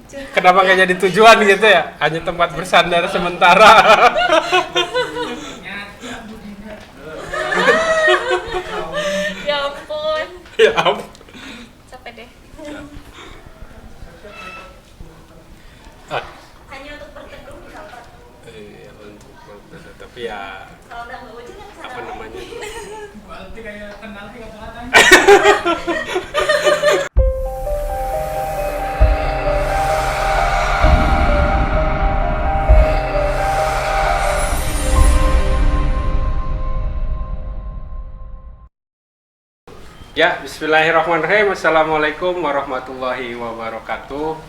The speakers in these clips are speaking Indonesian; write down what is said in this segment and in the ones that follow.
Kenapa nggak jadi tujuan gitu ya? Hanya tempat bersandar sementara. Ya ampun. Ya ampun. Capek deh. Hanya untuk berteduh di kamar. Iya, tapi ya Kalau udah nggak hujan kan apa namanya? Berarti kayak kenal tiga pelatan. Ya, bismillahirrahmanirrahim. Assalamualaikum warahmatullahi wabarakatuh.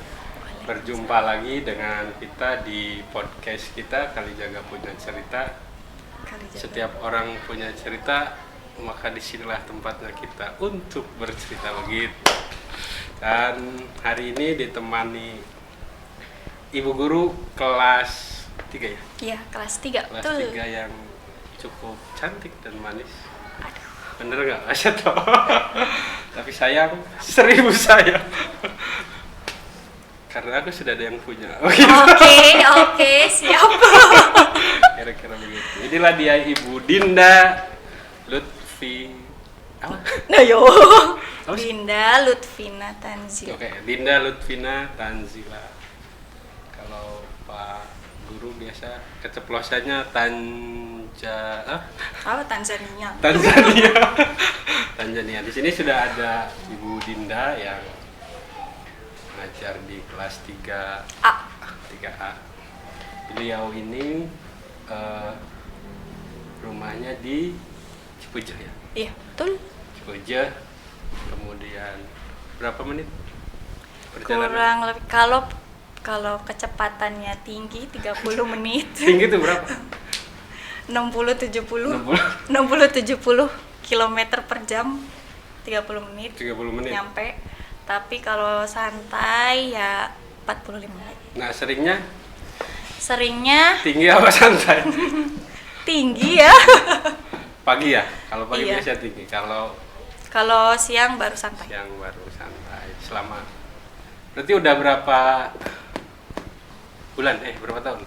Berjumpa lagi dengan kita di podcast kita Kalijaga Punya Cerita. Setiap orang punya cerita, maka disinilah tempatnya kita untuk bercerita begitu. Dan hari ini ditemani Ibu Guru kelas 3 ya? Iya, kelas 3. Kelas Betul. 3 yang cukup cantik dan manis. Bener nggak? Saya tahu. Tapi sayang, 1000 sayang. Karena aku sudah ada yang punya. Oke, siap. Kira-kira begitu. Inilah dia Ibu Dinda Lutfi. Apa? Nah yo. Apa sih? Dinda Lutfina Tanzila. Oke, Dinda Lutfina Tanzila. Kalau Pak Guru biasa keceplosannya Apa Tanzania? Tanzania. Di sini sudah ada Ibu Dinda yang ngajar di kelas 3A. Beliau ini rumahnya di Cipuja ya. Iya, betul. Cipuja. Kemudian berapa menit perjalanan? Kurang lebih kalau kecepatannya tinggi 30 menit. Tinggi itu berapa? 60-70 km per jam, 30 menit 30 menit. nyampe. Tapi kalau santai ya 45 menit. Nah, seringnya Seringnya tinggi apa santai? tinggi ya. Pagi ya? Kalau pagi Iya. biasa tinggi. Kalau Kalau siang baru santai. siang baru santai. Berarti udah berapa bulan? Berapa tahun?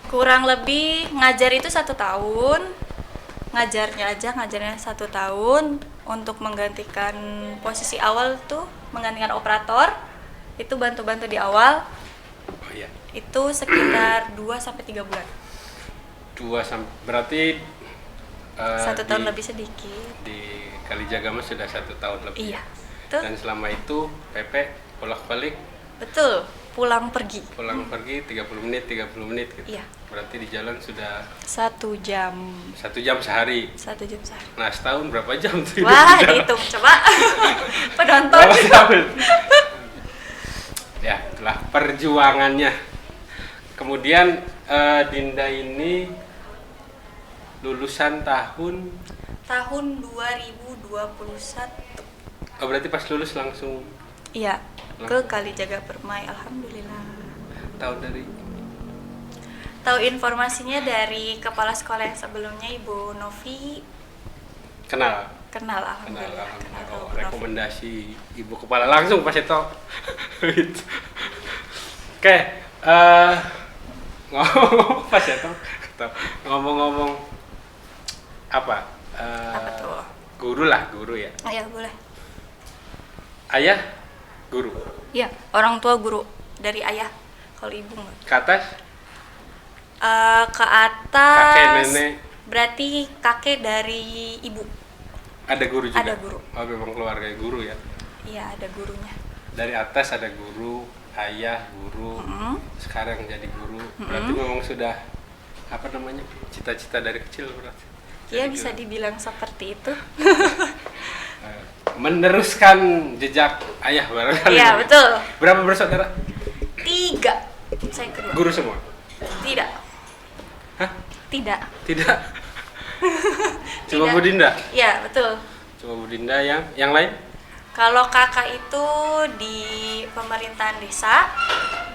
Kurang lebih ngajar itu 1 tahun. Ngajarnya 1 tahun. Untuk menggantikan posisi awal tuh, menggantikan operator, itu bantu-bantu di awal. Oh iya. Itu sekitar 2-3 bulan. Berarti 1 tahun lebih sedikit. di Kalijaga Mas sudah 1 tahun lebih. Iya, betul. Dan selama itu PP bolak-balik Betul, pulang pergi. 30 menit gitu. Iya. Berarti di jalan sudah 1 jam. 1 jam sehari. 1 jam sehari. Nah, setahun berapa jam tuh? Wah, dihitung coba. Penonton. Berapa tahun? Ya, itulah perjuangannya. Kemudian Dinda ini lulusan tahun Tahun 2021. berarti pas lulus langsung Iya, ke Kalijaga Permai, alhamdulillah. tahu dari Tahu informasinya dari kepala sekolah yang sebelumnya, Ibu Novi. kenal Alhamdulillah. alhamdulillah. Tahu Oh, Bu Novi. rekomendasi ibu kepala langsung pas itu. Gitu. Oke, ngomong pas itu ngomong-ngomong apa? Apa tuh? Guru ya. Iya, boleh. Ayah guru. Iya, orang tua guru dari ayah. Kalau ibu nggak. Ke atas Ke atas. kakek nenek Berarti kakek dari ibu. ada guru juga. Ada guru. Oh, memang keluarga guru ya. Iya, ada gurunya. Dari atas ada guru, ayah guru, sekarang jadi guru. Berarti memang sudah apa namanya, cita-cita dari kecil berarti. Iya, Jadi bisa guru. dibilang seperti itu. Meneruskan jejak ayah barangkali. Iya, betul. Berapa bersaudara? 3. Saya kedua. Guru semua? Tidak. Hah? Tidak. Tidak. Cuma Tidak. Bu Dinda. Iya, betul. Cuma Bu Dinda, yang lain? Kalau kakak itu di pemerintahan desa,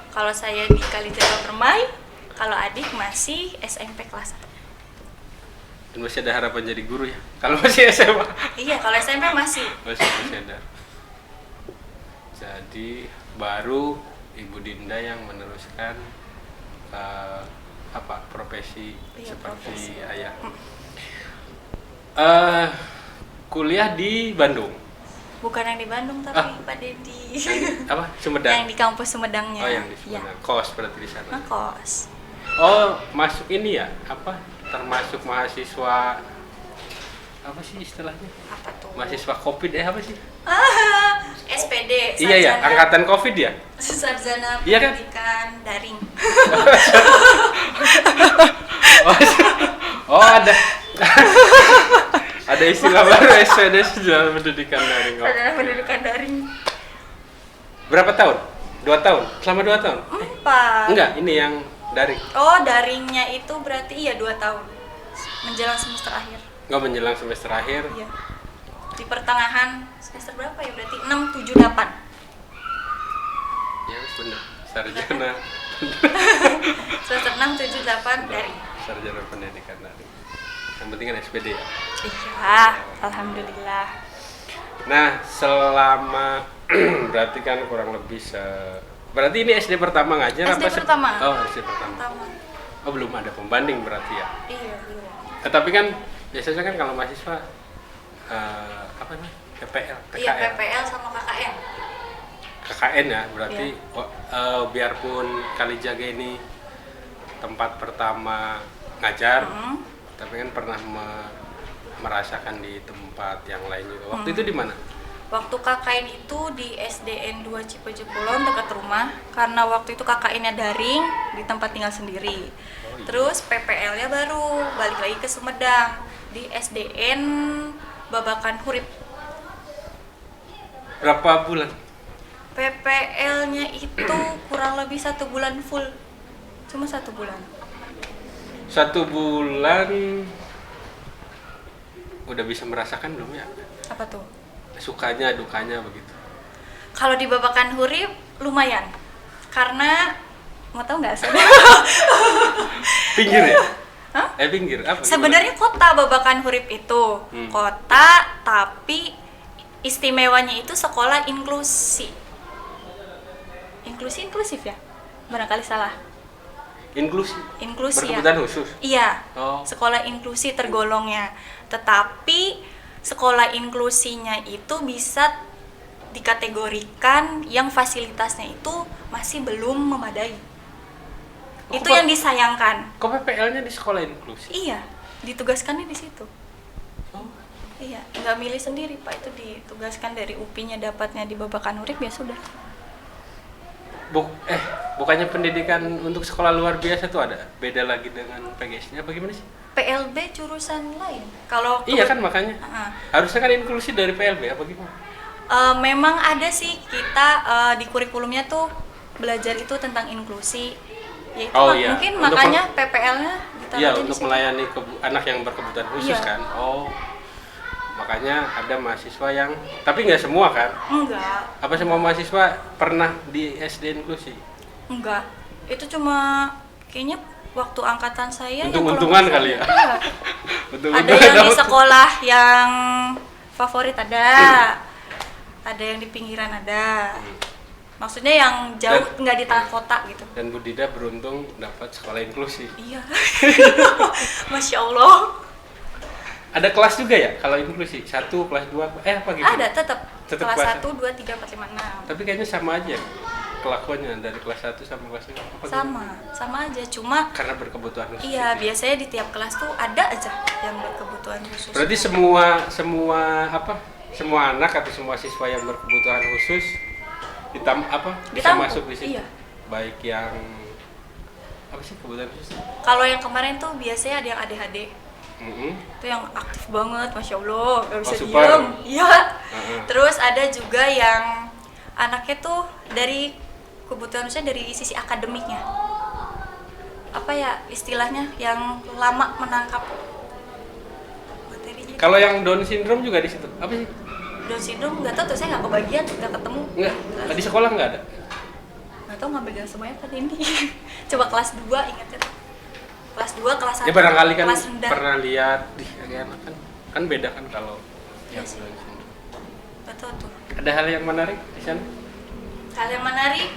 kalau saya di Kalijaga Permai, kalau adik masih SMP kelas 1. Dan masih ada harapan jadi guru ya? Kalau masih SMA? Iya, kalau SMP masih. Masih ada. Jadi baru Ibu Dinda yang meneruskan profesi Iya, seperti profesi. ayah. Kuliah di Bandung. Bukan yang di Bandung tapi Pak Dedi. Sumedang. Yang di kampus Sumedangnya. Oh, yang di Iya. Sumedang. Kos berarti di sana. Ngekos. Oh, masuk ini ya? Termasuk mahasiswa apa sih istilahnya? Apa tuh? Mahasiswa Covid apa sih? SPD. Iya ya, angkatan Covid ya? Sarjana Iya kan? pendidikan daring. Ada ada istilah baru SPD Sarjana pendidikan daring. Sarjana pendidikan daring. Berapa tahun? 2 tahun? Selama 2 tahun? 4. Enggak, ini yang daring. Oh, daringnya itu berarti iya 2 tahun. Menjelang semester akhir. Enggak, menjelang semester akhir. Iya. Di pertengahan semester berapa ya? Berarti 6, 7, 8. Ya, benar. Sarjana Semester 6, 7, 8 daring. Sarjana pendidikan daring. Yang penting kan SPD ya. Iya, alhamdulillah. Nah, selama berarti kan kurang lebih berarti ini SD pertama ngajar SD apa? pertama. Oh, SD pertama. Pertama. Oh, belum ada pembanding berarti ya. Iya, belum. Tapi kan biasanya kan kalau mahasiswa apa namanya? PPL, PKL. Iya, PPL sama KKN. KKN ya, berarti Iya. biarpun Kalijaga ini tempat pertama ngajar, tapi kan pernah merasakan di tempat yang lain juga. Waktu itu di mana? Waktu KKN itu di SDN 2 Cipejekulon dekat rumah, karena waktu itu KKN-nya daring di tempat tinggal sendiri. Oh, iya. Terus PPL-nya baru balik lagi ke Sumedang di SDN Babakan Hurip. Berapa bulan? PPL-nya itu kurang lebih 1 bulan full, cuma 1 bulan. 1 bulan udah bisa merasakan belum ya? Apa tuh? Sukanya, dukanya begitu. Kalau di Babakan Hurip lumayan, karena mau tahu nggak sih? Pinggir ya? Hah? Pinggir apa? Sebenarnya kota Babakan Hurip itu kota, tapi istimewanya itu sekolah inklusif ya, barangkali salah. Inklusi ya. Berkebutuhan khusus. Iya. Oh. Sekolah inklusi tergolongnya. Tetapi sekolah inklusinya itu bisa dikategorikan yang fasilitasnya itu masih belum memadai. Oh, Itu yang disayangkan. Kok PPL-nya di sekolah inklusi? Iya, ditugaskannya di situ. Oh. Iya, nggak milih sendiri Pak, itu ditugaskan dari UPI-nya, dapatnya di Babakan Hurip ya sudah. Bukannya pendidikan untuk sekolah luar biasa tuh ada beda lagi dengan PGS-nya apa gimana sih? PLB jurusan lain. Kalau Iya kan makanya. Harusnya kan inklusi dari PLB apa gimana? memang ada sih kita di kurikulumnya tuh belajar itu tentang inklusi. Ya itu Iya. mungkin Untuk makanya PPL-nya ditaruh Iya, aja di untuk situ. melayani anak yang berkebutuhan khusus Iya. kan. Oh. Makanya ada mahasiswa yang tapi nggak semua kan? Enggak, Apa semua mahasiswa pernah di SD inklusi? enggak. Itu cuma kayaknya waktu angkatan saya yang Untung-untungan kalau nggak kali ya. salah, iya. Betul-betul Ada yang di dapat. sekolah yang favorit ada yang di pinggiran ada. Maksudnya yang jauh, nggak di tengah kota gitu. Dan Bu Dida beruntung dapat sekolah inklusi. Iya. Masya Allah. Ada kelas juga ya kalau inklusi? 1, kelas 2, apa gitu? Ada tetap Tetap kelas kelas 1, 2, 3, 4, 5, 6. Tapi kayaknya sama aja kelakuannya dari kelas 1 sama kelas 2. Apa Sama aja. Cuma karena berkebutuhan khusus. iya, gitu ya? biasanya di tiap kelas tuh ada aja yang berkebutuhan khusus. Berarti semua anak atau semua siswa yang berkebutuhan khusus bisa Ditampung, masuk di sini. iya. Baik yang apa sih kebutuhan khusus? Kalau yang kemarin tuh biasanya ada yang ADHD. Itu yang aktif banget, Masya Allah, gak bisa super. diem. Iya. Heeh. Terus ada juga yang anaknya tuh dari kebutuhan khususnya dari sisi akademiknya. Apa ya istilahnya, yang lama menangkap materinya. Kalau yang Down syndrome juga di situ. Apa sih? Down syndrome nggak tahu tuh, saya nggak kebagian, nggak ketemu. Enggak. Di sekolah enggak ada. Nggak tahu ngambil dari semuanya kan ini. Coba kelas 2 ingat ya. Kelas 2, kelas 1. Ya barangkali kan kelas rendah. pernah lihat di enak kan beda kan kalau Iya yang sih. Down syndrome. Betul tuh. Ada hal yang menarik di sana? Hal yang menarik,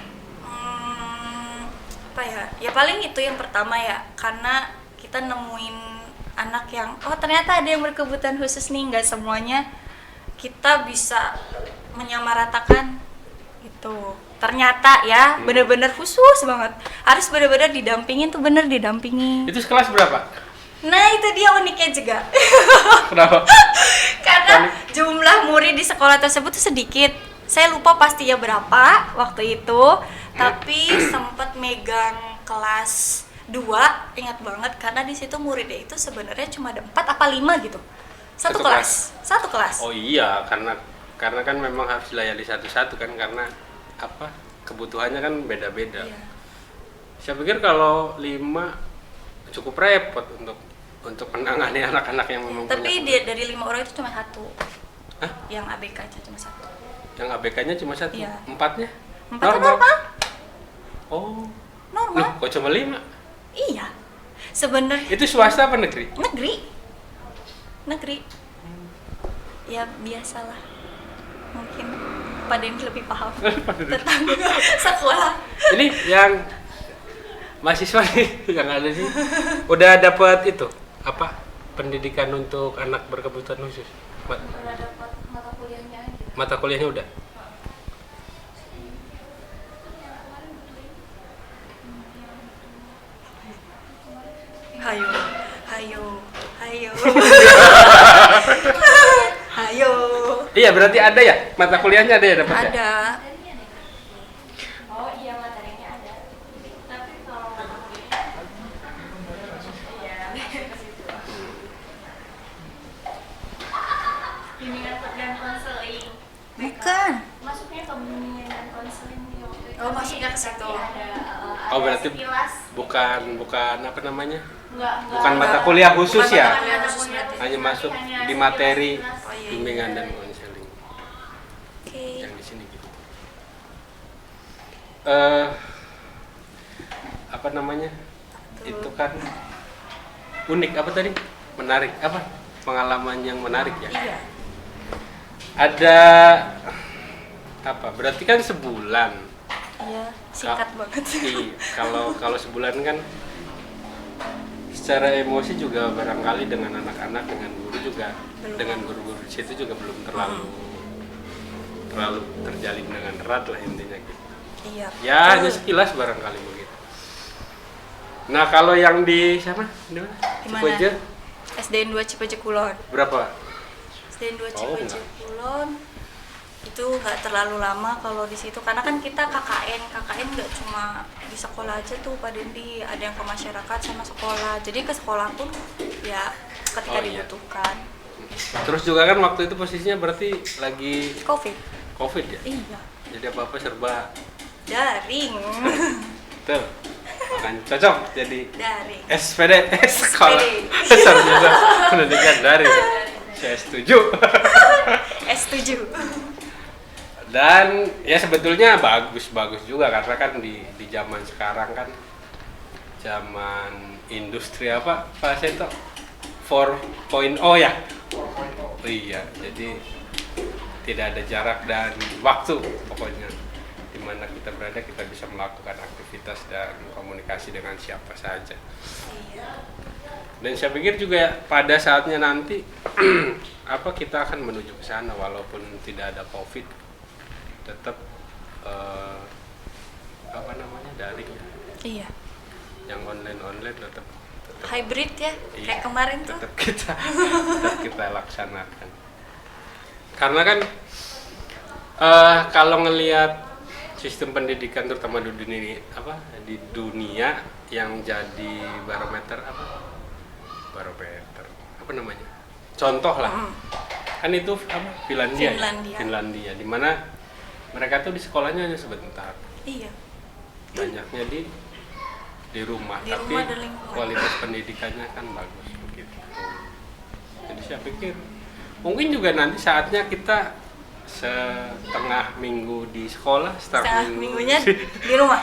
ya paling itu yang pertama ya, karena kita nemuin anak yang ternyata ada yang berkebutuhan khusus nih, nggak semuanya kita bisa menyamaratakan itu. Ternyata ya bener-bener khusus banget, harus bener-bener didampingin tuh, bener didampingin. Itu sekelas berapa? Nah itu dia uniknya juga. Kenapa? Karena jumlah murid di sekolah tersebut tuh sedikit. Saya lupa pastinya berapa waktu itu, tapi sempat megang kelas 2, ingat banget karena di situ muridnya itu sebenarnya cuma ada 4 apa 5 gitu. Satu kelas. Oh iya, karena kan memang harus dilayani satu-satu kan, karena apa? Kebutuhannya kan beda-beda. Iya. Saya pikir kalau 5 cukup repot untuk menangani anak-anak yang memang Tapi punya. dari 5 orang itu cuma 1. Hah? Yang ABK aja cuma 1. Yang ABK-nya cuma 1, Iya. 4-nya? 4 normal. Oh, Normal. loh, kok cuma 5? Iya. Sebenarnya Itu swasta apa negeri? negeri. Ya biasalah. Mungkin pada yang lebih paham tentang sekolah. Ini yang mahasiswa nih yang ada sih udah dapat itu apa, pendidikan untuk anak berkebutuhan khusus? Udah dapat mata kuliahnya aja. Mata kuliahnya udah? Hayo. Hayo. Iya, berarti ada ya? Mata kuliahnya ada ya dapat ya? Ada. Oh iya, materinya ada. Tapi kalau bimbingan dan konseling. Bukan. Masuknya ke bimbingan dan konseling nih waktu itu. Oh, masuknya ke situ. Oh, berarti sekilas. bukan apa namanya? Enggak. Bukan mata kuliah khusus Bukan ya? mata kuliah khusus berarti. Hanya masuk Hanya di sekilas- materi sekilas. Oh, iya. bimbingan dan konseling Oke. yang di sini gitu. Apa namanya? Itu kan unik apa tadi? Menarik apa? Pengalaman yang menarik ya? Iya. Ada apa? Berarti kan sebulan. Iya, singkat banget. Iya, kalau sebulan kan secara emosi juga barangkali dengan anak-anak, dengan guru juga, Belum. dengan guru-guru di situ juga belum terlalu terjalin dengan erat lah intinya gitu. Iya. Ya betul. hanya sekilas barangkali begitu. Nah kalau yang di sana di mana? Di mana? Cipoje SDN 2 Cipoje Kulon. berapa? SDN 2 Oh, Cipoje Kulon itu nggak terlalu lama kalau di situ, karena kan kita KKN nggak cuma di sekolah aja tuh Pak Dendi, ada yang ke masyarakat sama sekolah, jadi ke sekolah pun ya ketika Oh, iya. dibutuhkan. Terus juga kan waktu itu posisinya berarti lagi COVID. ya? Iya. Jadi apa-apa serba Daring. betul. Makanya cocok jadi Daring. SPD sekolah sarjana pendidikan daring. Saya setuju. S7. Dan ya sebetulnya bagus juga karena kan di zaman sekarang kan zaman industri apa Pak Seto 4.0 ya. Iya, jadi tidak ada jarak dan waktu pokoknya dimana kita berada kita bisa melakukan aktivitas dan komunikasi dengan siapa saja. Iya. Dan saya pikir juga pada saatnya nanti apa kita akan menuju ke sana walaupun tidak ada COVID, tetap apa namanya daring ya. Iya. Yang online tetap Hybrid ya, iya, kayak kemarin tuh. tetap kita laksanakan. Karena kan kalau ngelihat sistem pendidikan terutama di dunia ini di dunia yang jadi barometer apa namanya, contoh lah kan itu apa Finlandia. Finlandia di mana mereka tuh di sekolahnya hanya sebentar, Iya. banyaknya di rumah, Di tapi rumah dan lingkungan. kualitas pendidikannya kan bagus begitu. Jadi saya pikir mungkin juga nanti saatnya kita setengah minggu di sekolah, Setengah minggu minggunya di rumah. di rumah.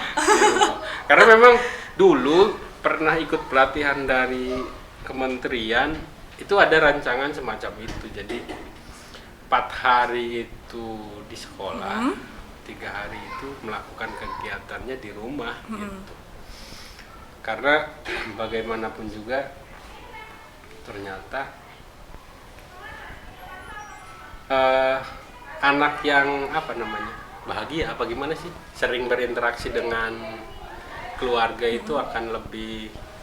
Karena memang dulu pernah ikut pelatihan dari kementerian, itu ada rancangan semacam itu. Jadi 4 hari itu di sekolah, 3 hari itu melakukan kegiatannya di rumah gitu. Karena bagaimanapun juga ternyata anak yang bahagia apa gimana sih, sering berinteraksi dengan keluarga itu akan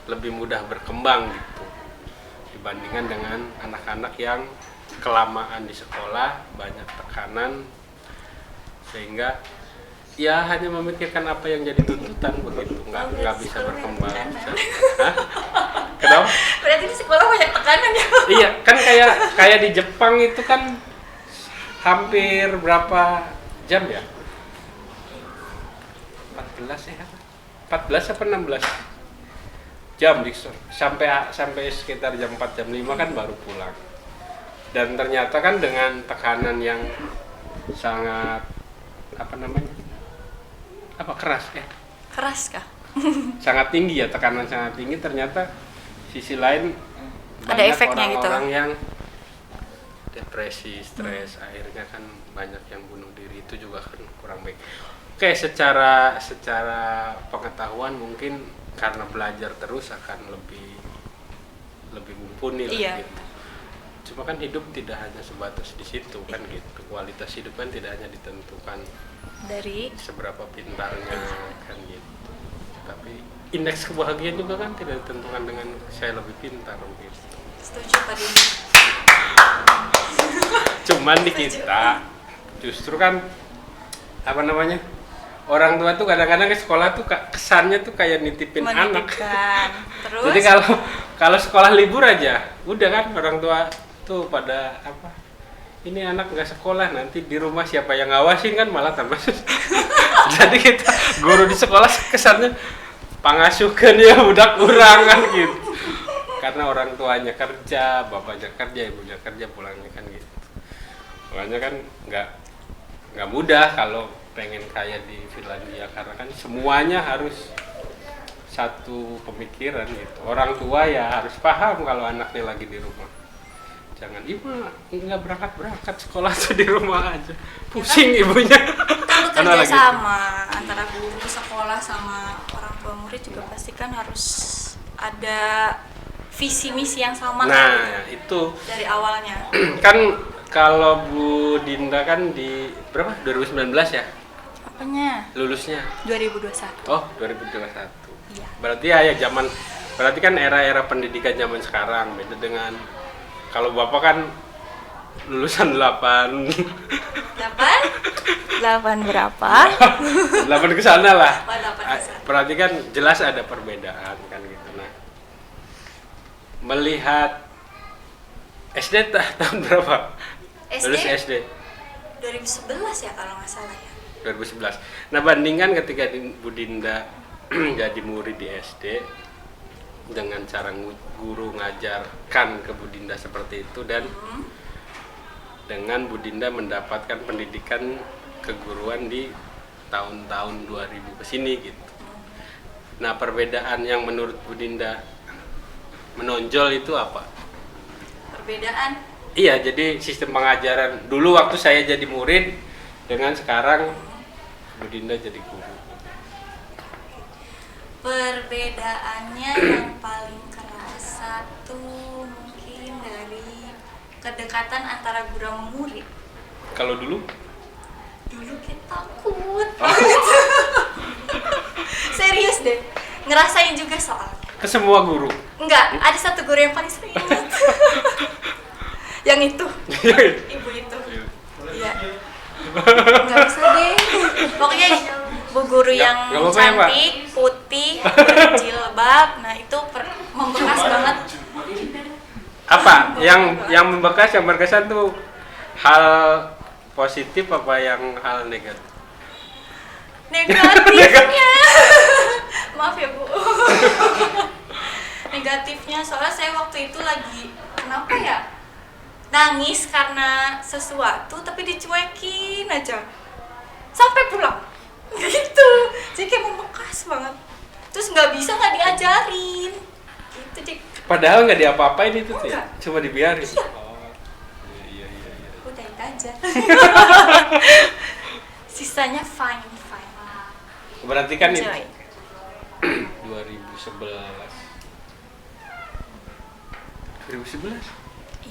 lebih mudah berkembang gitu dibandingkan dengan anak-anak yang kelamaan di sekolah, banyak tekanan, sehingga ya hanya memikirkan apa yang jadi tuntutan begitu, nggak bisa berkembang. Hah? Kenapa? Berarti di sekolah banyak tekanan ya? Iya, kan kayak di Jepang itu kan hampir berapa jam ya? 14 ya? 14 apa 16 jam sampai sekitar jam 4 jam 5 kan baru pulang. Dan ternyata kan dengan tekanan yang sangat keras ya? Keras kah? Sangat tinggi ya, tekanan sangat tinggi, ternyata sisi lain Ada banyak efeknya gitu. orang-orang yang depresi, stres, akhirnya kan banyak yang bunuh diri, itu juga kan kurang baik. Oke, secara pengetahuan mungkin karena belajar terus akan lebih mumpuni lah Iya. gitu. Cuma kan hidup tidak hanya sebatas di situ kan gitu. Kualitas hidup kan tidak hanya ditentukan Dari seberapa pintarnya kan gitu. Tapi indeks kebahagiaan juga kan tidak ditentukan dengan saya lebih pintar gitu. setuju Pak Dini. Cuman di kita justru kan orang tua tuh kadang-kadang ke sekolah tuh kesannya tuh kayak nitipin anak. Menitipkan. Terus Jadi kalau sekolah libur aja, udah kan orang tua tuh pada ini anak nggak sekolah, nanti di rumah siapa yang ngawasin, kan malah tambah susah. Jadi kita guru di sekolah kesannya pangasuhan ya budak kurang kan gitu. Karena orang tuanya kerja, bapaknya kerja, ibunya kerja, pulangnya kan gitu. Makanya kan nggak mudah kalau pengen kaya di Finlandia, karena kan semuanya harus satu pemikiran gitu. Orang tua ya harus paham kalau anaknya lagi di rumah. Jangan ibu nggak berangkat sekolah tuh di rumah aja, pusing ibunya. kalau Karena kerja lagi- sama antara guru sekolah sama orang tua murid juga pasti kan harus ada visi misi yang sama kan Nah itu dari awalnya. kan kalau Bu Dinda kan di berapa? 2019 ya Apanya? lulusnya. 2021. Oh 2021. Iya. Berarti berarti kan era-era pendidikan zaman sekarang beda dengan kalau Bapak kan lulusan 8 8 berapa? 8 ke sana lah. Oh, 8 ke sana. Berarti kan jelas ada perbedaan kan gitu. Nah, melihat SD tahun berapa? SD? Lulus SD 2011 ya kalau nggak salah ya. 2011. Nah, bandingkan ketika Bu Dinda jadi murid di SD dengan cara guru ngajarkan ke Bu Dinda seperti itu, dan dengan Bu Dinda mendapatkan pendidikan keguruan di tahun-tahun 2000 ke sini gitu. Nah, perbedaan yang menurut Bu Dinda menonjol itu apa? Perbedaan Iya, jadi sistem pengajaran dulu waktu saya jadi murid dengan sekarang Bu Dinda jadi guru. perbedaannya yang paling kerasa tuh mungkin dari kedekatan antara guru sama murid. Kalau dulu? Dulu kita takut. Serius deh, ngerasain juga soalnya. Ke semua guru. Enggak, ada satu guru yang paling sering ingat. Yang itu, ibu itu. Iya. Enggak bisa deh. Pokoknya bu guru yang nggak apa-apa ya, Pak? cantik, putih, berjilbab. Nah, itu membekas banget. Apa yang membekas, yang berkesan tuh hal positif apa yang hal negatif? Negatifnya. Maaf ya, Bu. Negatifnya soalnya saya waktu itu lagi kenapa ya? Nangis karena sesuatu tapi dicuekin aja. Sampai pulang. Gitu. Jadi kayak membekas banget. Terus nggak diajarin. Gitu deh. Padahal nggak diapa-apain itu tuh ya, Enggak. cuma dibiarin. Iya. Oh, iya. Udah itu aja. Sisanya fine. Berarti kan itu Enjoy. 2011 2011. 2011?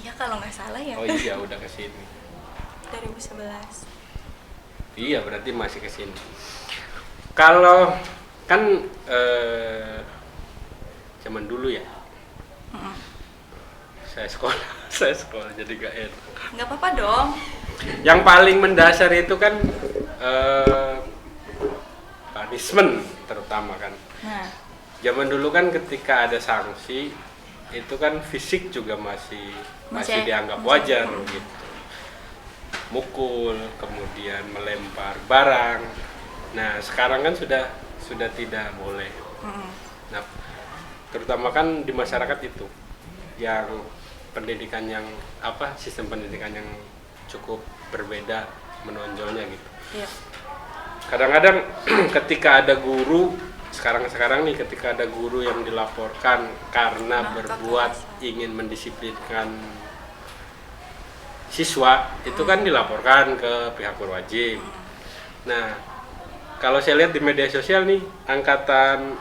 Iya kalau nggak salah ya. Oh iya, udah ke sini. 2011. Iya, berarti masih ke sini. Kalau kan zaman dulu ya. Saya sekolah jadi gak enak. Nggak apa-apa dong. Yang paling mendasar itu kan punishment terutama kan. Nah, Zaman dulu kan ketika ada sanksi itu kan fisik juga masih Masih- dianggap wajar gitu. Mukul, kemudian melempar barang. Nah, sekarang kan sudah tidak boleh. Nah, terutama kan di masyarakat itu yang pendidikan yang sistem pendidikan yang cukup berbeda menonjolnya gitu. iya. Kadang-kadang ketika ada guru sekarang nih ketika ada guru yang dilaporkan karena Nah, berbuat kekerasan. ingin mendisiplinkan siswa itu kan dilaporkan ke pihak berwajib. Nah, kalau saya lihat di media sosial nih angkatan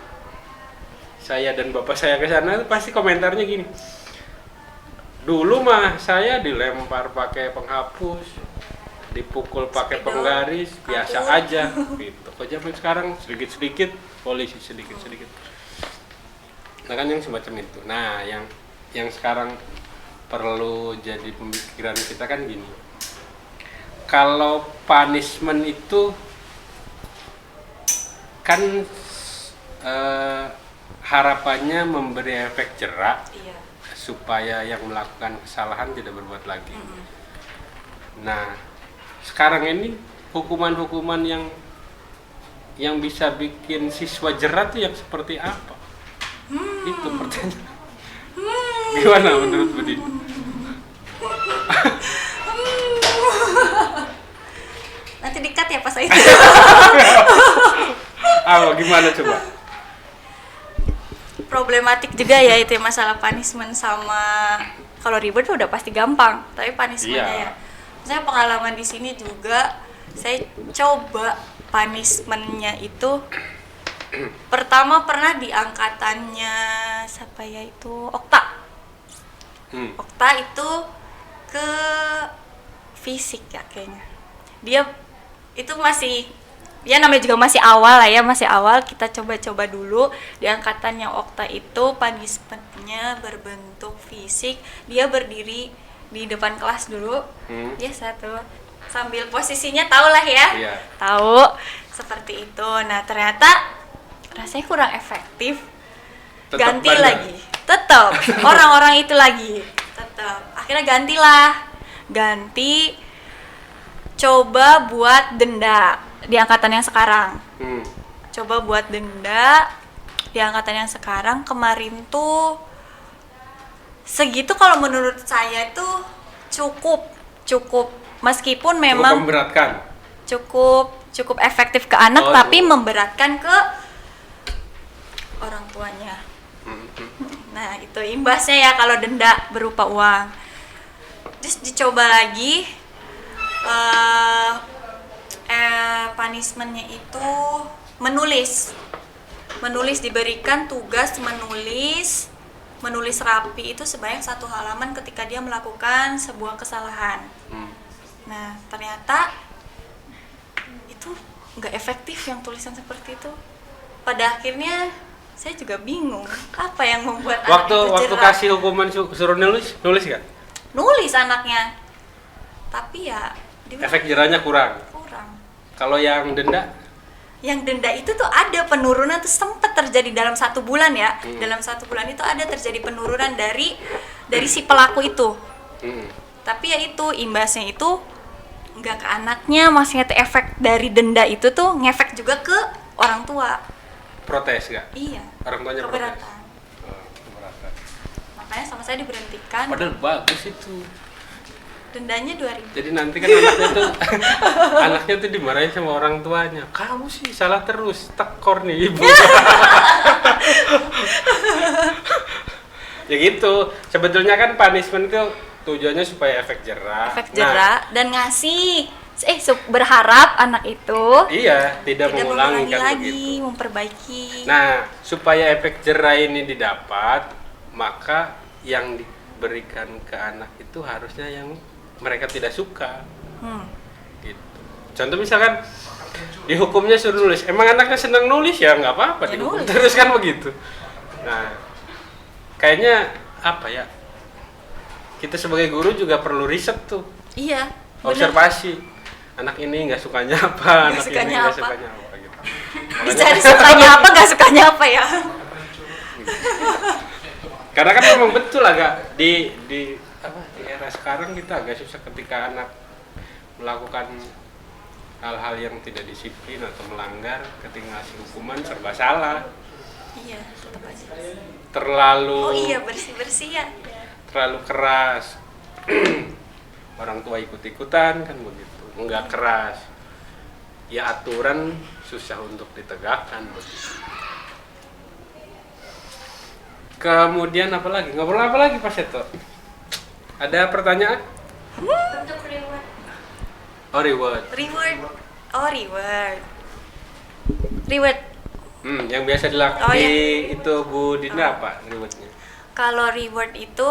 saya dan bapak saya ke sana pasti komentarnya gini. Dulu mah saya dilempar pakai penghapus, dipukul pakai Spidol, penggaris, biasa kapur. aja gitu. Kok zaman sekarang sedikit-sedikit polisi sedikit-sedikit. Nah kan yang semacam itu. Nah, yang sekarang perlu jadi pemikiran kita kan gini. Kalau punishment itu kan harapannya memberi efek jerak Iya. supaya yang melakukan kesalahan tidak berbuat lagi. Nah, sekarang ini hukuman-hukuman yang bisa bikin siswa jerat tuh yang seperti apa? Itu pertanyaan. Gimana menurut Budi? Nanti di-cut ya pas itu. Gimana coba? Problematik juga ya itu ya, masalah punishment sama kalau ribet udah pasti gampang, tapi punishmentnya Iya. ya. Saya pengalaman di sini juga, saya coba punishmentnya itu pertama pernah di angkatannya siapa ya itu Okta. Okta itu ke fisik ya kayaknya. Dia itu masih ya namanya juga masih awal lah ya, masih awal kita coba-coba dulu di angkatannya Okta itu punishmentnya berbentuk fisik. Dia berdiri di depan kelas dulu, dia satu sambil posisinya tahu lah ya, Iya. tahu seperti itu. Nah ternyata rasanya kurang efektif, Tetap ganti bandel. lagi, tetap orang-orang itu lagi, tetap akhirnya ganti coba buat denda di angkatan yang sekarang. Coba buat denda di angkatan yang sekarang. Kemarin tuh segitu kalau menurut saya tuh cukup meskipun memang memberatkan. cukup efektif ke anak Oh, tapi iya. memberatkan ke orang tuanya. Nah, itu imbasnya ya kalau denda berupa uang. Terus dicoba lagi punishmentnya itu menulis diberikan tugas menulis rapi itu sebanyak 1 halaman ketika dia melakukan sebuah kesalahan. Nah ternyata itu nggak efektif yang tulisan seperti itu. Pada akhirnya saya juga bingung apa yang membuat anak itu Waktu jerak. kasih hukuman suruh nulis kan? Nulis anaknya, tapi ya dia Efek jerahnya kurang. kurang. Kalau yang denda, Yang denda itu tuh ada penurunan tuh sempat terjadi dalam 1 bulan ya. Dalam 1 bulan itu ada terjadi penurunan dari si pelaku itu. Tapi ya itu imbasnya itu nggak ke anaknya, maksudnya tuh efek dari denda itu tuh ngefek juga ke orang tua. protes nggak? Iya. Orang tuanya protes. Keberatan. Keberatan. Makanya sama saya diberhentikan. Padahal bagus itu. Dendanya 2.000. Jadi nanti kan anaknya tuh dimarahin sama orang tuanya. Kamu sih salah terus, tekor nih ibu. Ya gitu. Sebetulnya kan punishment itu tujuannya supaya efek jerah. Efek jerak dan ngasih berharap anak itu Iya, tidak mengulangi kan lagi, begitu. memperbaiki. Nah, supaya efek jerah ini didapat, maka yang diberikan ke anak itu harusnya yang mereka tidak suka. Gitu. Contoh misalkan di hukumnya suruh nulis, emang anaknya senang nulis ya nggak apa-apa, Ya, dihukum nulis. terus kan begitu. Nah, kayaknya apa ya? Kita sebagai guru juga perlu riset tuh, Iya, benar. observasi. Anak ini nggak sukanya apa, anak ini sukanya nggak apa. sukanya apa gitu. Dicari sukanya apa, nggak sukanya apa ya. Karena kan memang betul agak di era sekarang kita agak susah ketika anak melakukan hal-hal yang tidak disiplin atau melanggar, ketika ngasih hukuman serba salah, Iya, tetap aja. terlalu Oh iya, bersih-bersih ya. terlalu keras. Orang tua ikut-ikutan kan begitu, nggak keras. Ya aturan susah untuk ditegakkan begitu. Kemudian apa lagi? Ngobrol apa lagi Pak Seto? Ada pertanyaan? Untuk reward. Oh reward. Reward. Oh, reward. Reward. Yang biasa dilakukan Oh, iya. itu Bu Dinda apa rewardnya? Kalau reward itu,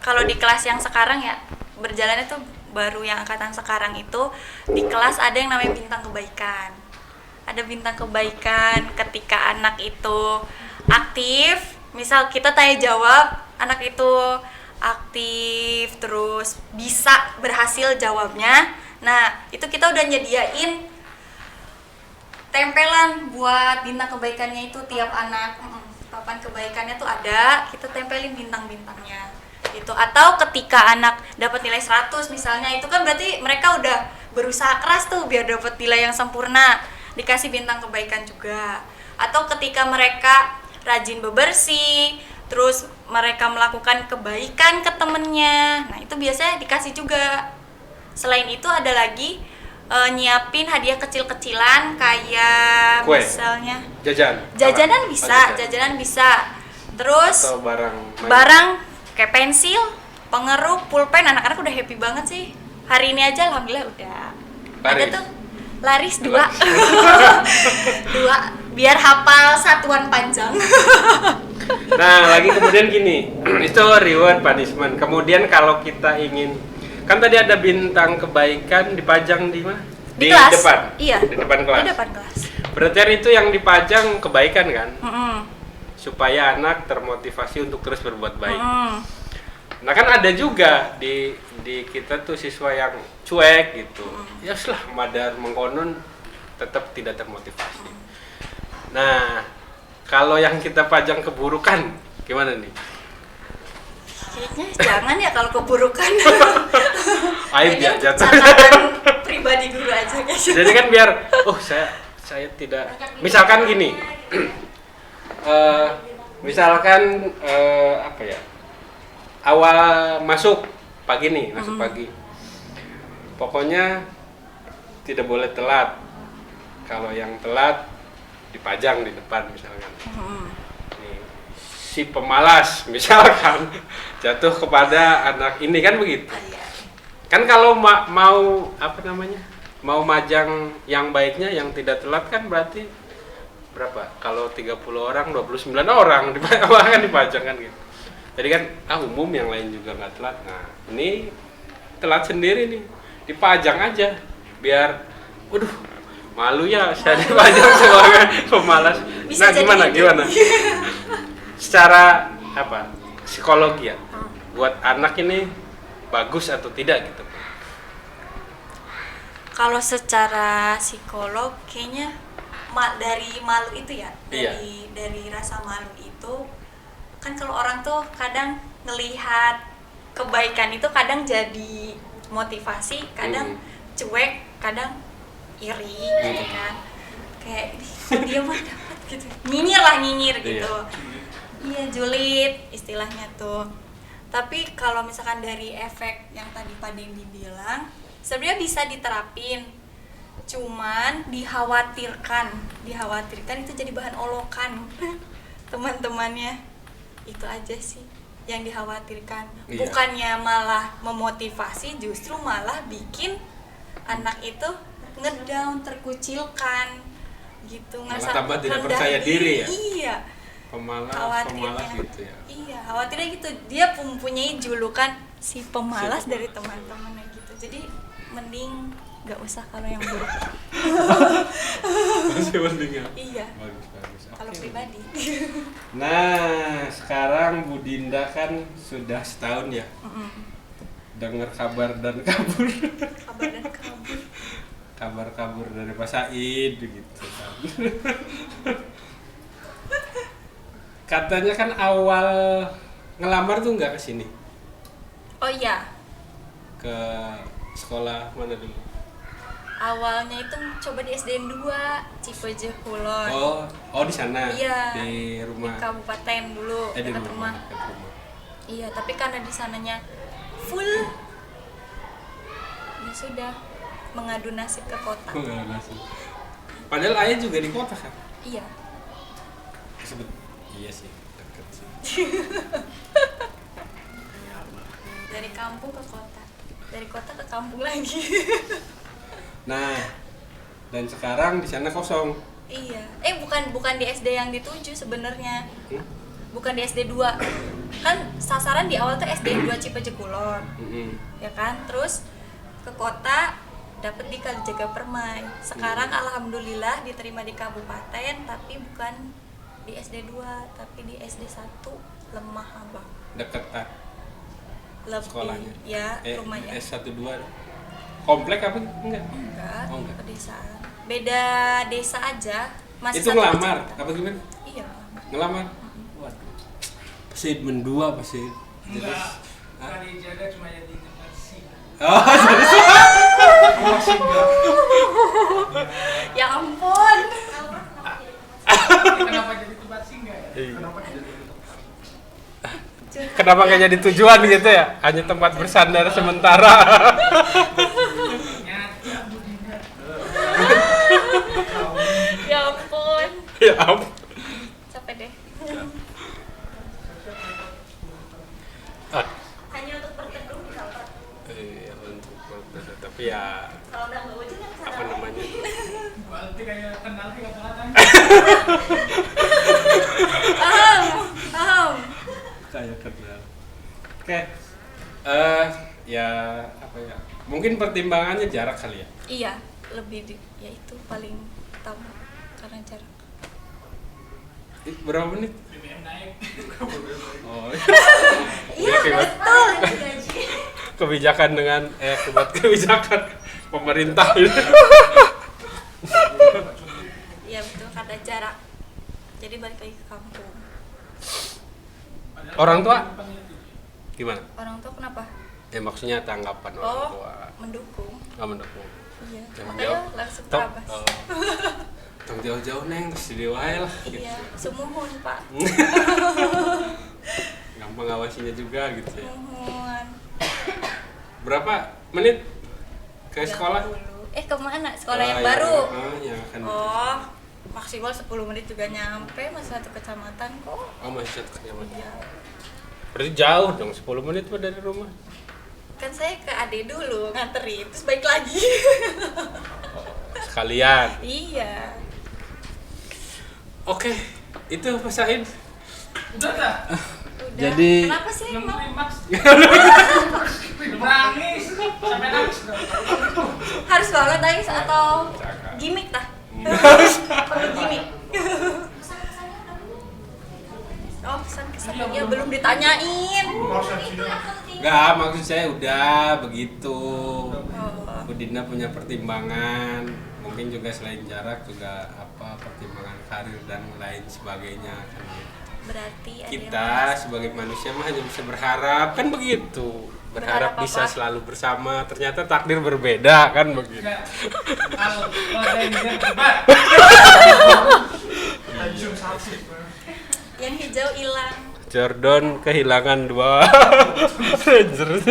kalau di kelas yang sekarang ya, berjalannya tuh baru yang angkatan sekarang itu, di kelas ada yang namanya bintang kebaikan. Ada bintang kebaikan ketika anak itu aktif, misal kita tanya jawab, anak itu aktif terus bisa berhasil jawabnya. Nah, itu kita udah nyediain tempelan buat bintang kebaikannya itu tiap anak. Papan kebaikannya tuh ada, kita tempelin bintang-bintangnya gitu. Atau ketika anak dapat nilai 100 misalnya, itu kan berarti mereka udah berusaha keras tuh biar dapat nilai yang sempurna, dikasih bintang kebaikan juga. Atau ketika mereka rajin bebersih, terus mereka melakukan kebaikan ke temennya, nah itu biasanya dikasih juga. Selain itu ada lagi nyiapin hadiah kecil-kecilan kayak Kue? misalnya Jajanan bisa, Apa? jajanan bisa. Terus Atau barang kayak pensil, pengeruk, pulpen, anak-anak udah happy banget sih. Hari ini aja alhamdulillah udah. Ada Laris? tuh laris 2. 2 biar hafal satuan panjang. Nah, lagi kemudian gini, itu reward punishment. Kemudian kalau kita ingin, kan tadi ada bintang kebaikan dipajang di mana? Di kelas. Depan. Iya. Di depan kelas. Di depan kelas. Berarti itu yang dipajang kebaikan kan? Mm-mm. Supaya anak termotivasi untuk terus berbuat baik. Mm-mm. Nah kan ada juga di kita tuh siswa yang cuek gitu. Ya sudah, madar mengkonon tetap tidak termotivasi. Nah, kalau yang kita pajang keburukan gimana nih? Kayaknya jangan ya kalau keburukan. Aib ya Kayaknya jatuh. catatan pribadi guru aja guys. Jadi kan biar saya tidak, misalkan gini. Misalkan apa ya? Awal masuk pagi nih, masuk pagi. Pokoknya tidak boleh telat. Kalau yang telat dipajang di depan misalkan. Nih, si pemalas misalkan jatuh kepada anak ini kan begitu. Kan kalau mau apa namanya? Mau majang yang baiknya yang tidak telat kan berarti berapa? Kalau 30 orang 29 orang kan dipajang kan gitu. Jadi kan umum yang lain juga nggak telat. Nah, ini telat sendiri nih. Dipajang aja biar malu ya saya dipajang sebagai pemalas. Bisa Nah, gimana? Secara apa? Psikologi ya. Buat anak ini bagus atau tidak gitu. Kalau secara psikolog kayaknya dari malu itu ya, dari rasa malu itu kan kalau orang tuh kadang ngelihat kebaikan itu kadang jadi motivasi, kadang cuek, kadang iri gitu kan. Kayak dia mah dapat gitu. Nyinyir gitu. Iya, julid istilahnya tuh. Tapi kalau misalkan dari efek yang tadi Pak Dendi bilang, sebenarnya bisa diterapin. Cuman dikhawatirkan itu jadi bahan olokan teman-temannya. Itu aja sih yang dikhawatirkan. Bukannya malah memotivasi, justru malah bikin anak itu ngedown, terkucilkan gitu, Malah tambah tidak percaya diri ya? Iya, Pemalas gitu ya. iya, khawatirnya gitu, dia mempunyai julukan si pemalas dari teman-temannya gitu. Jadi mending nggak usah kalau yang buruk. Masih penting ya? Iya, Bagus. kalau Oke. pribadi. Nah, sekarang Bu Dinda kan sudah setahun ya dengar kabar dan kabur. Kabar dan kabur. Kabar-kabur dari Pak Said gitu kan. Katanya kan awal ngelamar tuh nggak ke sini, Oh iya, ke sekolah mana dulu? awalnya itu coba di SDN 2 Cipeje Kulon. Oh di sana. Iya. Di Di rumah. kabupaten dulu, Di dekat rumah. dekat rumah. Iya, tapi karena di sananya full, ya sudah mengadu nasib ke kota. Nggak langsung. Padahal ayah juga di kota kan? Iya, Iya sih, dekat sih. dari kampung ke kota, dari kota ke kampung lagi. Nah, dan sekarang di sana kosong. Iya, bukan di SD yang dituju sebenarnya, Hmm? bukan di SD 2. Kan sasaran di awal tuh SD 2 Cipeje Kulon, Mm-mm. ya kan? Terus ke kota dapet di Kalijaga Permai. Sekarang alhamdulillah diterima di kabupaten, tapi bukan di SD 2, tapi di SD 1 Lemah Abang. Deketan Lebih, sekolahnya. ya, rumahnya. S12. Komplek apa enggak? Enggak, Oh, enggak. pedesaan. Beda desa aja. Masih Itu satu ngelamar kecamatan. apa gimana? Iya. Ngelamar? Waduh. Pasti mendua pasti. Enggak. Hah? Bukan dijaga cuma jadi tempat singgah. Oh, Rumah singgah. Ya ampun. Kenapa jadi tempat singgah ya? Iya. Kenapa jadi kenapa nggak jadi tujuan gitu ya? Hanya tempat bersandar sementara. nyata Bu Dinda? Ya ampun. Ya ampun. Capek deh. Ah, Hanya untuk berteduh di kamar. iya, untuk tapi ya Kalau udah nggak hujan ya kesana apa lagi. namanya? Bu Alti kayak kenal sih kata-katanya. Paham. Saya kenal. Oke. Ya apa ya? Mungkin pertimbangannya jarak kali ya. Iya, lebih ya itu paling utama karena jarak. Berapa menit? BBM naik. Oh. Iya, Akibat betul. kebijakan dengan akibat kebijakan pemerintah itu. Iya betul, karena jarak. Jadi balik lagi ke kampung. Orang tua gimana? Orang tua kenapa? Ya maksudnya tanggapan orang Oh, tua. mendukung. Nggak mendukung. Iya. Jangan Makanya jawab. langsung Tok. terabas. Tong jauh-jauh neng terus di wae lah. Gitu. Iya, sumuhun Pak. Gampang ngawasinya juga gitu ya. Sumuhun. Berapa menit ke sekolah? 30. Kemana? Sekolah yang Ah, baru? Ya kan. Oh, maksimal 10 menit juga nyampe, masih satu kecamatan kok. Oh masih satu kecamatan. Iya. Berarti jauh dong 10 menit mah dari rumah. Kan saya ke Ade dulu nganterin, terus balik lagi. Sekalian. Iya. Oke, itu Pak Said. Udah dah. Udah. Jadi- Kenapa sih Belum emang? klimaks. Belum nangis. Sampai nangis dah. Harus banget nangis atau Jangan. gimmick tah? Perlu gimmick. Oh, kesan-kesannya ya, belum ditanyain. Enggak, maksud saya udah begitu. Oh. Bu Dinda punya pertimbangan, mungkin juga selain jarak juga apa pertimbangan karir dan lain sebagainya kan gitu. Berarti ada yang Kita merasa- sebagai manusia mah hanya bisa berharap kan begitu. Berharap Berharap bisa apa? selalu bersama, ternyata takdir berbeda kan begitu. Enggak. Kalau Ranger debat. Tanjung Salsi. yang hijau hilang. Jordan kehilangan 2 Rangers.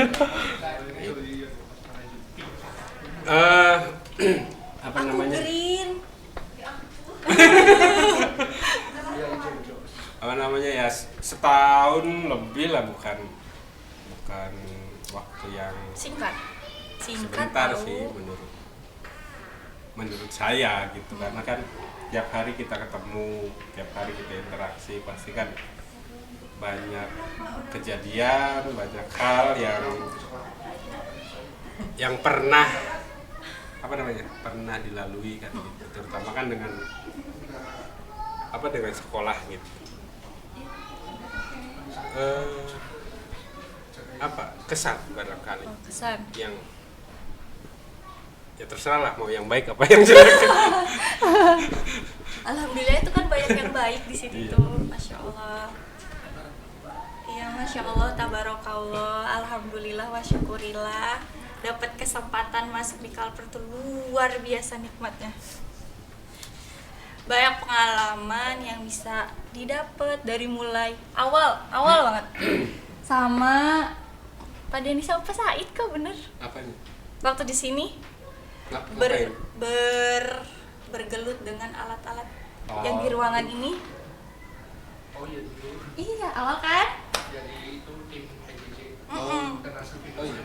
Apa Aku namanya? green. Apa namanya ya, setahun lebih lah, bukan waktu yang Singkat. Singkat sebentar tahu. sih menurut menurut saya gitu, karena kan tiap hari kita ketemu, tiap hari kita interaksi, pasti kan banyak kejadian, banyak hal yang pernah pernah dilalui kan gitu, terutama kan dengan sekolah gitu. Kesan barangkali Kesan. yang ya terserah lah, mau yang baik apa yang jelek. Alhamdulillah itu kan banyak yang baik di situ Iya. tuh, masya Allah. Iya, masya Allah, tabarakallah, alhamdulillah, wa syukurillah. Dapat kesempatan masuk di Kalper tuh luar biasa nikmatnya. Banyak pengalaman yang bisa didapat dari mulai awal banget. Sama Pak Denny sama Pak Said kok bener. Apanya? Waktu di sini Ngapain? bergelut dengan alat-alat Oh. yang di ruangan ini. Oh iya dulu. Iya, awal kan? Jadi itu tim PJJ. Mm-mm. Oh iya.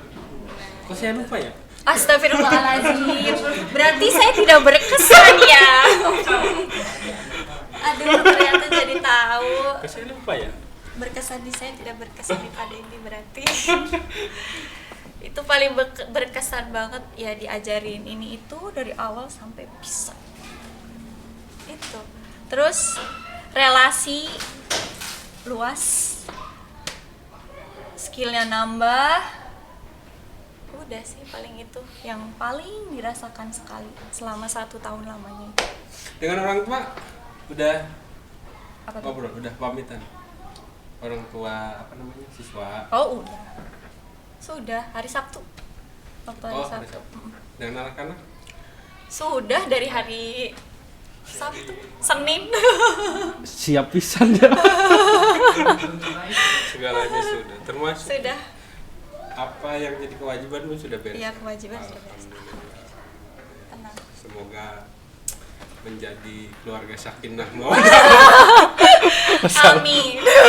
Kok saya lupa ya? Astagfirullahaladzim. Berarti saya tidak berkesan ya. Aduh, ternyata jadi tahu. Kok saya lupa ya? Berkesan di saya, tidak berkesan di Pak Denny berarti. Itu paling berkesan banget ya, diajarin ini itu dari awal sampai bisa. Itu. Terus relasi luas, skillnya nambah. Udah sih paling itu yang paling dirasakan sekali selama 1 tahun lamanya. Dengan orang tua udah Apa tuh? ngobrol, udah pamitan. Orang tua siswa. Oh udah. Sudah hari Sabtu. Waktu hari Hari Sabtu. Sabtu. Dengan anak-anak Sudah dari hari Sabtu, Senin. siap pisan ya. Segalanya sudah, termasuk Sudah. apa yang jadi kewajibanmu sudah beres. Iya, kewajiban sudah beres. Alhamdulillah. Tenang. Semoga menjadi keluarga sakinah mawaddah. Amin. Iya.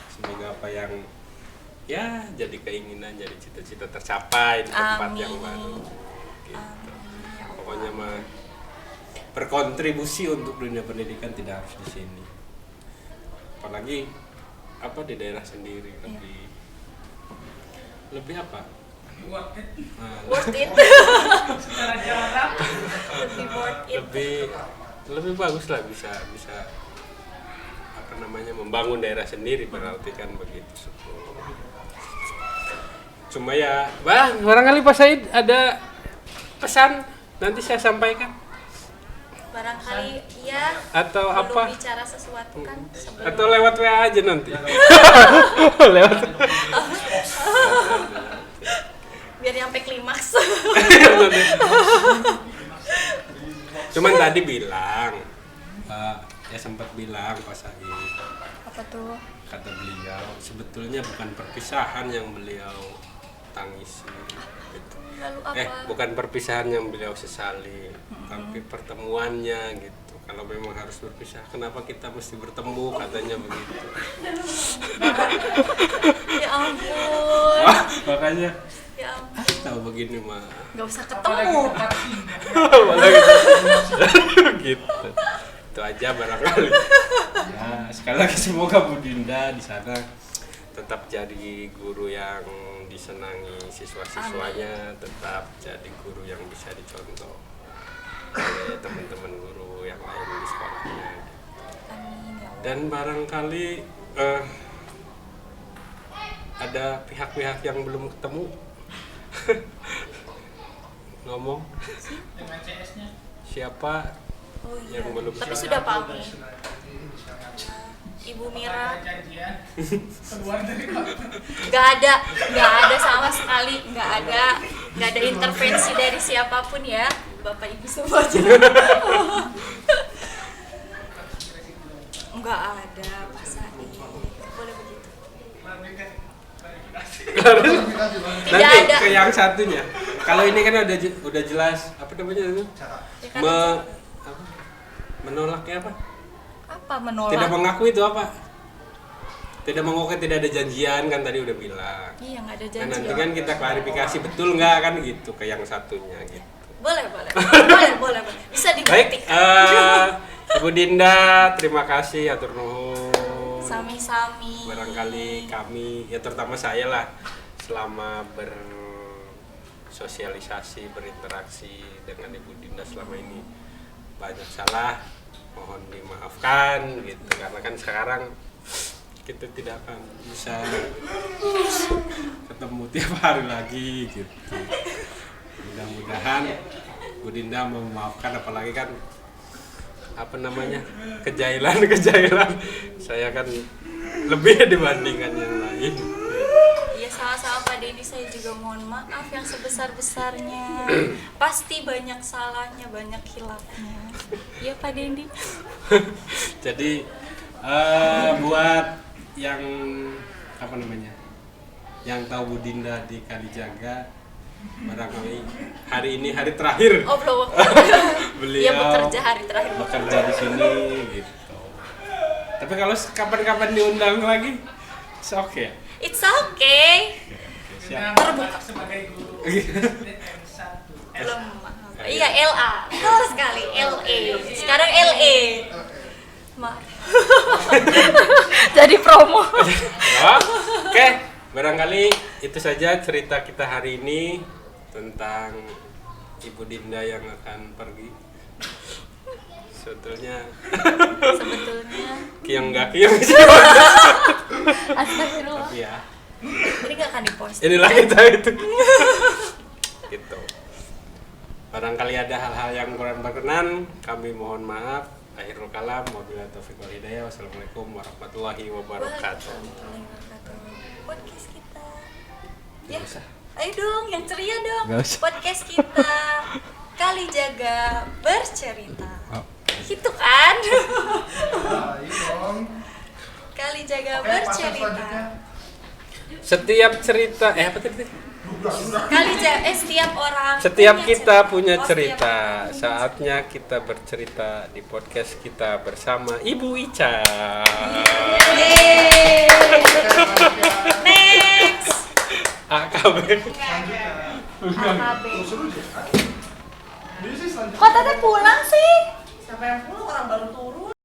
Semoga apa yang ya jadi keinginan, jadi cita-cita tercapai di tempat Amin. yang baru. Gitu. Amin, ya Allah. Pokoknya mah berkontribusi untuk dunia pendidikan tidak harus di sini. Apalagi di daerah sendiri lebih apa? Worth it. Worth it. Secara jarak. Lebih worth it. lebih bagus lah bisa membangun daerah sendiri, berarti kan begitu. Cuma ya, barangkali Pak Said ada pesan nanti saya sampaikan Barangkali iya. atau belum apa, bicara sesuatu kan sebelum. atau lewat WA aja nanti. Lewat. Biar nyampe klimaks. Cuman tadi bilang, ya sempat bilang Pak Said, Apa tuh? kata beliau sebetulnya bukan perpisahan yang beliau tangisi gitu. Lalu apa? Bukan perpisahan yang beliau sesali, tapi pertemuannya gitu. Kalau memang harus berpisah, kenapa kita mesti bertemu, katanya begitu. Ya ampun. Makanya Ya ampun. tahu begini mah. Gak usah Apalagi ketemu. tempat ini. Malah gitu. Itu aja barangkali. Ya, sekali lagi semoga Bu Dinda di sana tetap jadi guru yang disenangi siswa-siswanya, tetap jadi guru yang bisa dicontoh oleh teman-teman guru yang lain di sekolahnya. Amin ya Allah. Dan barangkali ada pihak-pihak yang belum ketemu. Ngomong Dengan CS-nya. siapa Oh iya. yang belum Tapi siap? sudah pamit. Ibu Mira. Ada janjian. Keluar dari kantor. Nggak ada sama sekali, nggak ada intervensi dari siapapun ya, Bapak Ibu semua aja. Nggak ada, Pak Said. Boleh begitu. Tidak Nanti ada. ke yang satunya. Kalau ini kan udah jelas apa namanya itu? Ya kan, Apa? Menolaknya apa? apa menolak? Tidak mengakui itu apa? Tidak mengakui, tidak ada janjian kan tadi udah bilang. Iya, nggak ada Nah, janji. nanti kan kita klarifikasi betul nggak kan gitu ke yang satunya gitu. Boleh. Boleh. Bisa Baik, dibuktikan. Ibu Dinda, terima kasih atur nuhun. Sami-sami. Barangkali kami, ya terutama saya lah, selama bersosialisasi, berinteraksi dengan Ibu Dinda selama ini banyak salah, mohon dimaafkan gitu. Karena kan sekarang kita tidak akan bisa ketemu tiap hari lagi gitu. Mudah-mudahan Bu Dinda mau memaafkan, apalagi kan apa namanya, kejailan saya kan lebih dibandingkan yang lain. Iya, sama-sama Pak Dendi, saya juga mohon maaf yang sebesar-besarnya. Pasti banyak salahnya, banyak khilafnya. Iya Pak Dendi. Jadi buat yang apa namanya, yang tahu Bu Dinda di Kalijaga, barangkali hari ini hari terakhir Oh belum. beliau Iya, bekerja hari terakhir. bekerja di sini gitu. Tapi kalau kapan-kapan diundang lagi, it's okay. It's okay. Siap. Terbuka sebagai guru SD1. Belum. Iya, LA. Betul sekali, LA. Sekarang LA. Maaf. Jadi promo. Ya, oke, barangkali itu saja cerita kita hari ini tentang Ibu Dinda yang akan pergi. Sebetulnya kiang sih. Astagfirullah. Tapi ya, Ini gak akan dipost. inilah kita itu. Gitu. Barangkali ada hal-hal yang kurang berkenan, kami mohon maaf. Akhirul kalam, wabillahi taufiq wal hidayah. Wassalamualaikum warahmatullahi wabarakatuh. Podcast kita. Nggak Ya. usah. Ayo dong, yang ceria dong. Nggak usah. Podcast kita. Kalijaga bercerita. Oh. Gitu kan? Iya dong. Kalijaga Oke, pasang bercerita. selanjutnya. Setiap cerita, apa tadi? Setiap orang Setiap punya kita cerita. punya Oh, cerita. setiap orang punya Saatnya kita bercerita di podcast kita bersama Ibu Ica. Yeay. Next. AKB. AKB. Seru sih. Ini sih selanjutnya. Kok Tete pulang sih? Siapa yang pulang, orang baru turun?